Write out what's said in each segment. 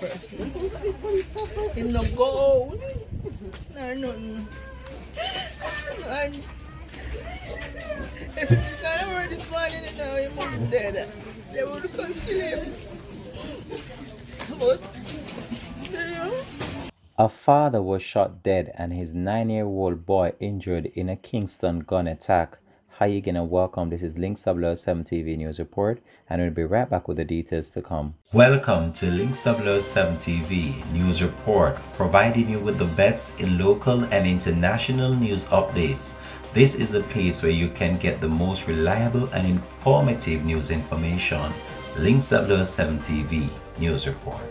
person. Him no go out, nor nothing. And if it did not work this morning, you know, he must be dead. They would come kill him. But, you know. A father was shot dead and his 9-year-old boy injured in a Kingston gun attack. Hi again and welcome. This is Links 007 TV News Report, and we'll be right back with the details to come. Welcome to Links 007 TV News Report, providing you with the best in local and international news updates. This is a place where you can get the most reliable and informative news information. Links 007 TV News Report.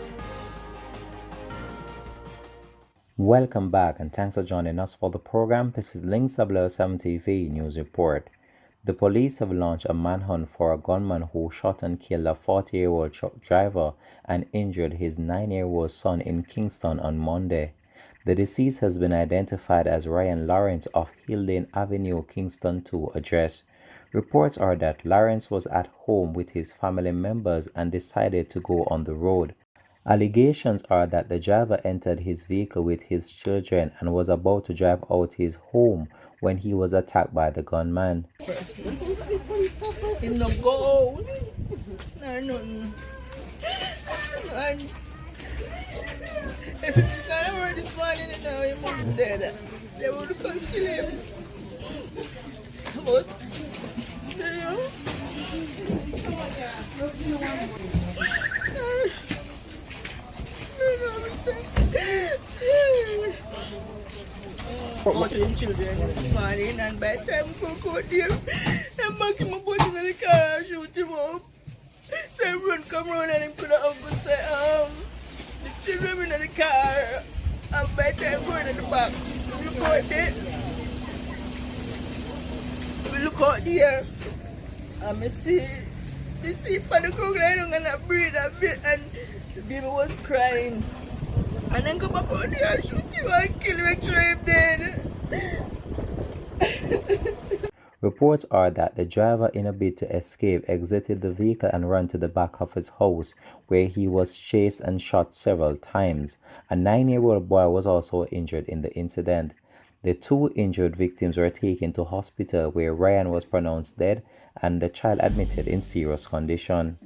Welcome back and thanks for joining us for the program. This is Links 007 TV News Report. The police have launched a manhunt for a gunman who shot and killed a 40-year-old truck driver and injured his 9-year-old son in Kingston on Monday. The deceased has been identified as Ryan Lawrence of Hildane Avenue, Kingston 2 address. Reports are that Lawrence was at home with his family members and decided to go on the road. Allegations are that the driver entered his vehicle with his children and was about to drive out his home when he was attacked by the gunman. Person. Him no go out, nor nothing. And if it did not work this morning, you know, he must be dead. They would come kill him. But, you know. Out to them children this morning, and by the time we go out there, them back him up in the car and shoot him up. So everyone come round and him could have uncle say, the children in the car, and by the time going in the back, we look out there. We look out there, and we see for the crocodile and I breathe a bit, and the baby was crying. And then go back out there and shoot him and kill him and throw him dead. Reports are that the driver, in a bid to escape, exited the vehicle and ran to the back of his house, where he was chased and shot several times. A 9-year-old boy was also injured in the incident. The two injured victims were taken to hospital, where Ryan was pronounced dead and the child admitted in serious condition.